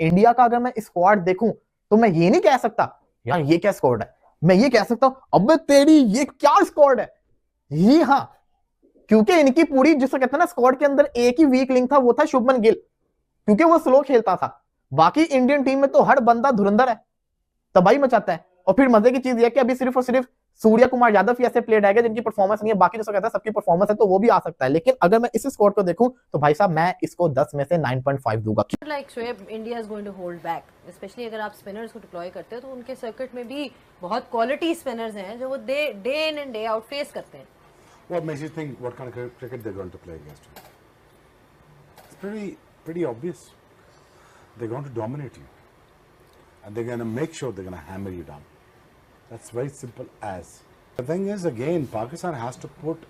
India का अगर मैं स्क्वाड देखूं तो मैं ये नहीं कह सकता यार ये क्या स्क्वाड है, मैं ये कह सकता हूं अब तेरी ये क्या स्क्वाड है। ही हाँ, क्योंकि इनकी पूरी जिसे कहते हैं ना स्क्वाड के अंदर एक ही वीक लिंक था, वो था शुभमन गिल, क्योंकि वो स्लो खेलता था। बाकी इंडियन टीम में तो हर बंदा धुरंधर है, तबाही मचाता है। और फिर मजे की चीज ये है कि अभी सिर्फ और सिर्फ सूर्या कुमार यादव ही ऐसे प्लेयर है जिनकी परफॉर्मेंस नहीं है, बाकी जैसा कहता है सबकी परफॉर्मेंस है, तो वो भी आ सकता है। लेकिन अगर मैं इस स्कोर को देखूं तो भाई साहब मैं इसको 10 में से 9.5 दूंगा। Like Shoaib, India is going to hold back, specially अगर आप स्पिनर्स को डिप्लॉय करते हो तो उनके सर्किट में भी बहुत क्वालिटी स्पिनर्स हैं जो वो day in and day out face करते हैं। What makes you think what kind of cricket they're going to play against you? It's pretty obvious. They're going to dominate you, and they're going to make sure they're going to hammer you down. That's very simple as. The thing is, again, Pakistan has to put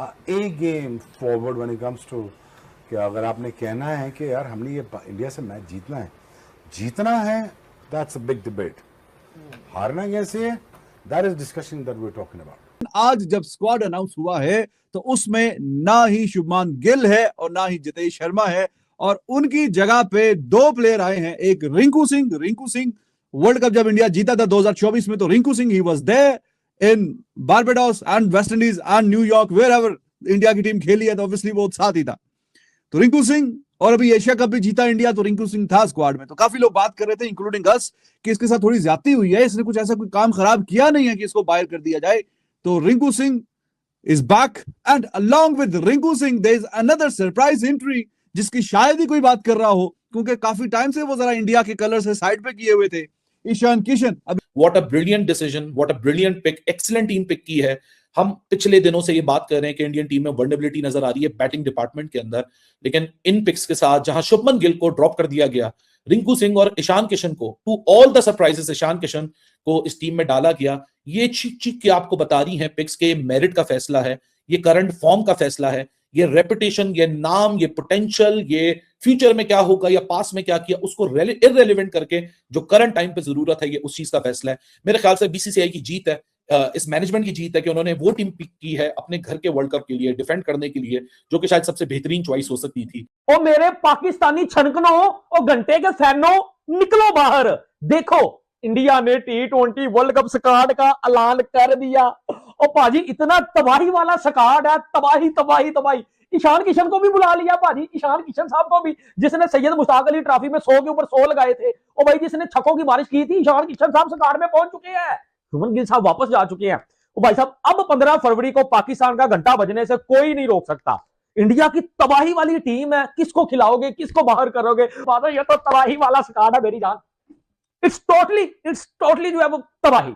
a game forward when it comes to कि अगर आपने कहना है कि यार हमने ये India से मैच जीतना है, that's a big debate. हारना कैसे है? That is discussion that we're talking about. आज जब स्क्वाड अनाउंस हुआ है तो उसमें ना ही शुभमान गिल है और ना ही जितेश शर्मा है, और उनकी जगह पे दो प्लेयर आए हैं। एक रिंकू सिंह वर्ल्ड कप जब इंडिया जीता था 2024 में, तो रिंकू सिंह ही was there in Barbados and West Indies and New York, wherever India की टीम खेली है, तो ऑब्वियसली वो साथ ही था। तो रिंकू सिंह, और अभी एशिया कप भी जीता इंडिया, तो रिंकू सिंह था स्क्वाड में। तो काफी लोग बात कर रहे थे इंक्लूडिंग अस कि इसके साथ थोड़ी ज्यादती हुई है, इसने कुछ ऐसा कोई काम खराब किया नहीं है कि इसको बाहर कर दिया जाए। तो Rinku Singh is back, and along with Rinku Singh there is another surprise entry जिसकी शायद ही कोई बात कर रहा हो, क्योंकि काफी टाइम से वो जरा इंडिया के कलर से साइड पे किए हुए थे। Ishan Kishan, What a brilliant decision, what a brilliant pick, excellent team pick की है। हम पिछले दिनों से ये बात कर रहे हैं कि इंडियन टीम में वल्नरेबिलिटी नजर आ रही है बैटिंग डिपार्टमेंट के अंदर, लेकिन इन पिक्स के साथ जहां शुभमन गिल को ड्रॉप कर दिया गया, रिंकू सिंह और ईशान किशन को, to all the surprises Ishan Kishan को इस टीम में डाला गया। ये चीज की आपको बता रही है पिक्स के मेरिट का फैसला है, ये करंट फॉर्म का फैसला है, ये रेपुटेशन, ये नाम, ये पोटेंशियल, ये फ्यूचर में क्या होगा या पास में क्या किया उसको इररेलेवेंट करके जो करंट टाइम पे जरूरत है, ये उस चीज का फैसला है। मेरे ख्याल से बीसीसीआई की जीत है, इस मैनेजमेंट की जीत है कि उन्होंने वो टीम पिक की है अपने घर के वर्ल्ड कप के लिए डिफेंड करने के लिए, जो कि शायद सबसे बेहतरीन चॉइस हो सकती थी। और मेरे पाकिस्तानी छनकनों और घंटे के फैनों, निकलो बाहर। देखो इंडिया ने T20 वर्ल्ड कप स्क्वाड का ऐलान कर दिया, और पाजी इतना तबाही वाला स्क्वाड है, तबाही। ईशान किशन को भी बुला लिया पाजी, ईशान किशन साहब को भी, जिसने सैयद मुश्ताक अली ट्रॉफी में 100 के ऊपर 100 लगाए थे, और भाई जिसने छक्कों की बारिश की थी, ईशान किशन साहब स्क्वाड में पहुंच चुके हैं। शुभमन गिल साहब वापस जा चुके हैं। और भाई साहब अब 15 फरवरी को पाकिस्तान का घंटा बजने से कोई नहीं रोक सकता। इंडिया की तबाही वाली टीम है, किसको खिलाओगे, किसको बाहर करोगे? ये तो तबाही वाला स्क्वाड है मेरी जान। इट्स टोटली जो है वो तबाही।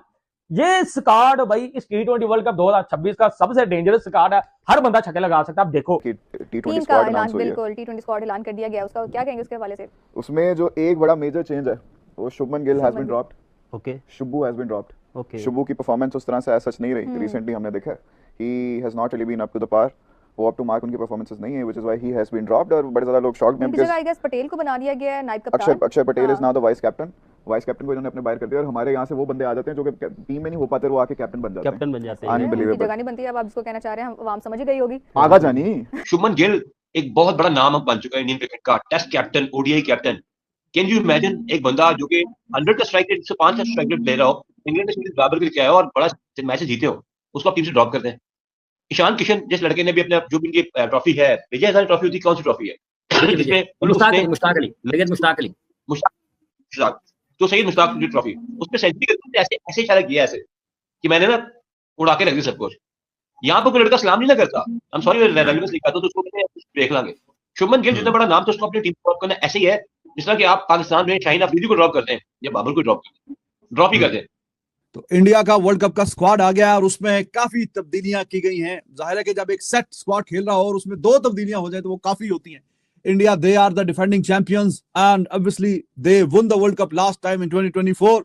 ये स्क्वाड भाई इस T20 वर्ल्ड कप 2026 का सबसे डेंजरस स्क्वाड है, हर बंदा छक्के लगा सकता है। आप देखो T20 स्क्वाड ऐलान, बिल्कुल T20 स्क्वाड ऐलान कर दिया गया, उसका क्या कहेंगे उसके हवाले से? उसमें जो एक बड़ा मेजर चेंज है वो Shubman Gill has been dropped, okay, Shubhu has been dropped, okay. Shubhu की परफॉर्मेंस उस तरह से एज सच नहीं रही, रिसेंटली हमने देखा है he has not really been up to the par, वो अप टू मार्क उनकी परफॉर्मेंसेस नहीं है, which is why he has been dropped. और बड़े ज्यादा लोग शॉक्ड हैं बिकॉज़ आई गेस पटेल को बना दिया गया है नाइब कप्तान, अक्षर Patel is now the vice captain को इन्होंने अपने बाहर कर दिया, और हमारे यहाँ से वो बंदे आ जाते हैं जो कि टीम में नहीं हो पाते, वो आके कैप्टन बन जाते हैं। अनबिलीवेबल जगह नहीं बनती है। अब आप इसको कहना चाह रहे हैं, आवाम समझ गई होगी, आगा जानी। शुभमन गिल एक बहुत बड़ा नाम बन चुका है इंडियन क्रिकेट का, test captain, ODI captain. Can you imagine एक बंदा जो कि 100 का स्ट्राइक रेट, 105 का स्ट्राइक रेट ले रहा हो, इंग्लैंड के बराबर करके आया हो और बड़ा मैच जीते हो, उसको आप टीम से ड्रॉप करते हैं। ईशान किशन जिस लड़के ने भी अपने जो भी इनकी ट्रॉफी है, विजय हजारे ट्रॉफी होती, कौन सी ट्रॉफी है? तो सैयद मुश्ताक अली ट्रॉफी, उसमें सेंचुरी करते ऐसे इशारा किया ऐसे कि मैंने ना उड़ा के रख दिया सब कुछ। यहाँ पर कोई लड़का सलाम नहीं ना करता, आई एम सॉरी रेगुलर लिखा तो उसको देख लांगे। शुभमन गिल जितना बड़ा नाम तो उसको अपनी टीम ड्रॉप करना ऐसे ही है जिस तरह कि आप पाकिस्तान में शाहीन अफरीदी को ड्रॉप करते हैं या बाबर को ड्रॉप ही करते हैं। तो इंडिया का वर्ल्ड कप का स्क्वाड आ गया और उसमें काफी तब्दीलियां की गई हैं। जाहिर है कि जब एक सेट स्क्वाड खेल रहा हो और उसमें दो तब्दीलियां हो जाए तो वो काफी होती हैं। India, they are the defending champions and obviously they won the world cup last time in 2024।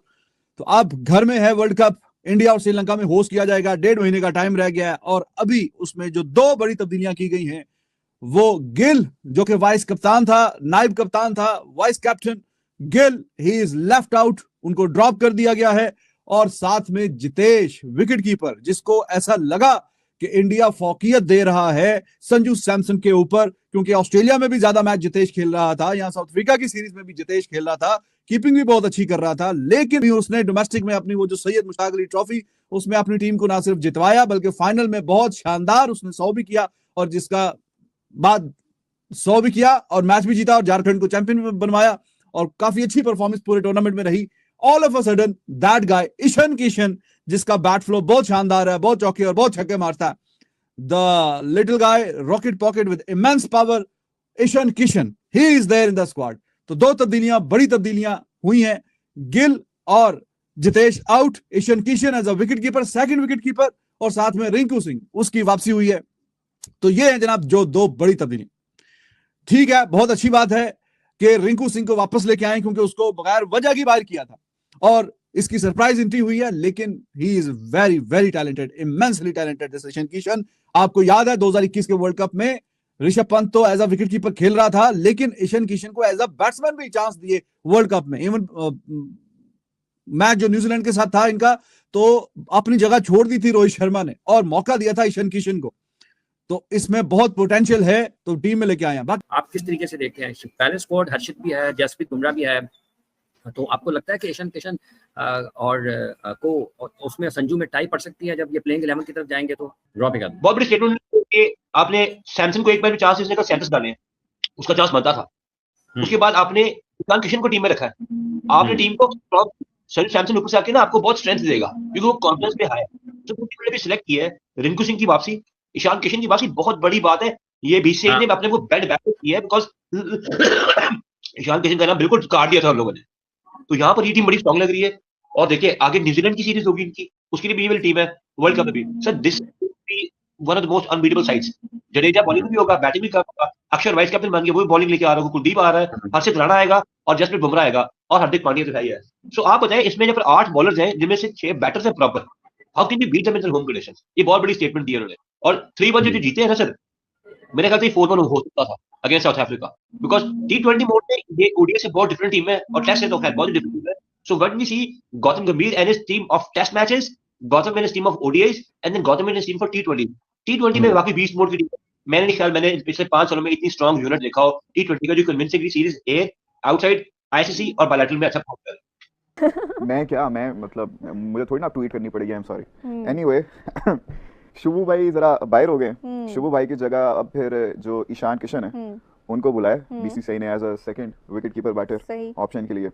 तो अब घर में है वर्ल्ड कप, इंडिया और श्रीलंका में होस्ट किया जाएगा, 1.5 महीने का टाइम रह गया है। और अभी उसमें जो दो बड़ी तब्दीलियां की गई हैं वो गिल जो कि वाइस कप्तान था, नाइब कप्तान था, vice captain Gill, he is left out, उनको ड्रॉप कर दिया गया है। और साथ में जितेश विकेट कीपर, जिसको ऐसा लगा कि इंडिया फौकियत दे रहा है संजू सैमसन के ऊपर, क्योंकि ऑस्ट्रेलिया में भी ज्यादा मैच जितेश खेल रहा था, यहाँ साउथ अफ्रीका की सीरीज में भी जितेश खेल रहा था, कीपिंग भी बहुत अच्छी कर रहा था, लेकिन उसने डोमेस्टिक में अपनी वो जो सैयद मुश्ताक अली ट्रॉफी, उसमें अपनी टीम को ना सिर्फ जितवाया बल्कि फाइनल में बहुत शानदार उसने 100 भी किया, और जिसका बाद 100 भी किया और मैच भी जीता और झारखंड को चैंपियन बनवाया, और काफी अच्छी परफॉर्मेंस पूरे टूर्नामेंट में रही। All of a sudden that guy Ishan Kishan, जिसका बैट फ्लो बहुत शानदार है, बहुत चौके और बहुत छक्के मारता है, the little guy rocket pocket with immense power, Ishan Kishan, he is there in the squad. तो दो तब्दीलियां, बड़ी तब्दीलियां हुई हैं, गिल और Jitesh out, Ishan Kishan as a wicket keeper, second wicket keeper, और साथ में रिंकू सिंह, उसकी वापसी हुई है। तो ये है जनाब जो दो बड़ी तब्दीली। ठीक है, बहुत अच्छी बात है कि रिंकू सिंह को वापस लेके आए, क्योंकि उसको बगैर वजह की बाहर किया था, और इसकी सरप्राइज एंट्री हुई है, लेकिन he is very very talented, immensely talented this Ishan Kishan. आपको याद है 2021 के वर्ल्ड कप में ऋषभ पंत तो एज अ विकेट कीपर खेल रहा था, लेकिन ईशान किशन को एज अ बैट्समैन भी चांस दिए वर्ल्ड कप में। इवन मैच जो न्यूजीलैंड के साथ था इनका, तो अपनी जगह छोड़ दी थी रोहित शर्मा ने और मौका दिया था ईशान किशन को। तो इसमें बहुत पोटेंशियल है, तो टीम में लेके आए हैं। आप किस तरीके से देखते हैं? पहले स्क्वाड हर्षित भी है, जसप्रीत बुमराह भी है, तो आपको लगता है कि ईशान किशन और को उसमें संजू में टाई पड़ सकती है जब ये प्लेइंग 11 की तरफ जाएंगे? तो ड्रॉपिक बहुत बड़ी स्टेटमेंट कि आपने सैमसन को एक बार भी चांस इसने का सेंटर्स डाले, उसका चांस बनता था। उसके बाद आपने ईशान किशन को टीम में रखा है, आपने टीम को सैमसन ऊपर से आके ना आपको बहुत स्ट्रेंथ देगा, क्योंकि वो कॉन्फिडेंस पे हाई है। तो टीम ने भी सिलेक्ट किया है रिंकू सिंह की वापसी, ईशान किशन की वापसी, बहुत बड़ी बात है। ये बीसीसीआई ने अपने को बेड बैक किया है, बिकॉज ईशान किशन का नाम बिल्कुल काट दिया था हम लोगों ने। तो यहाँ पर ये टीम बड़ी स्ट्रांग लग रही है। और देखिए आगे न्यूजीलैंड की सीरीज होगी इनकी, उसके लिए भी टीम है वर्ल्ड कप में भी। Sir this one of the most unbeatable sides. Jadeja bowling भी होगा, बैटिंग भी होगा, अक्षर वाइस कैप्टन बन गया, वो भी बॉलिंग लेके आ रहा है, कुलदीप आ रहा है, हर्षित राणा आएगा और जसप्रीत बुमराह आएगा और हार्दिक पांड्या दिखाई है। सो आप बताएं, इसमें जब 8 बॉलर्स हैं जिनमें से 6 बैटर्स हैं proper, how can you beat them in home conditions? ये बहुत बड़ी स्टेटमेंट दी उन्होंने। और 3-1 जो जीते हैं ना सर, मेरे ख्याल से 4-1 हो सकता था against south Africa, because T20 mode में ये ओडीआई से बहुत डिफरेंट टीम है और टेस्ट से तो खैर बहुत डिफरेंट टीम है। So when we see Gautam Gambhir and his team of test matches, Gautam and his team of ODIs, and then Gautam and his team for T20 में वाकई 20 मोड की टीम है। मैंने नहीं ख्याल मैंने पिछले 5 सालों में इतनी स्ट्रांग यूनिट देखा हो T20 का जो convincingly series A, outside, ICC और बायलैटरल में अच्छा परफॉर्म कर। मैं मतलब मुझे थोड़ी ना ट्वीट करनी पड़ेगी, I am sorry. Anyway, Shubhu भाई जरा बाहर हो गए, शुभू भाई की जगह अब फिर जो ईशान किशन है उनको बुलाए बीसीसीआई ने as a second wicket keeper batter option के लिए।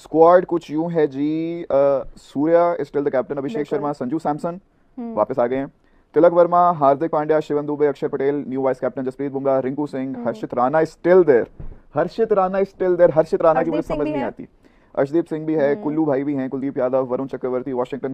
स्क्वाड कुछ यूं है जी, Surya is still the captain, Abhishek Sharma, Sanju Samson वापस आ गए हैं, Tilak Varma, Hardik Pandya, Shivam Dube, Axar Patel, new vice captain Jasprit Bumrah, Rinku Singh, Harshit Rana is still there, Harshit Rana की मुझे समझ नहीं आती, अर्शदीप सिंह भी है, कुल्लू भाई भी हैं, कुलदीप यादव, वरुण चक्रवर्ती, वाशिंगटन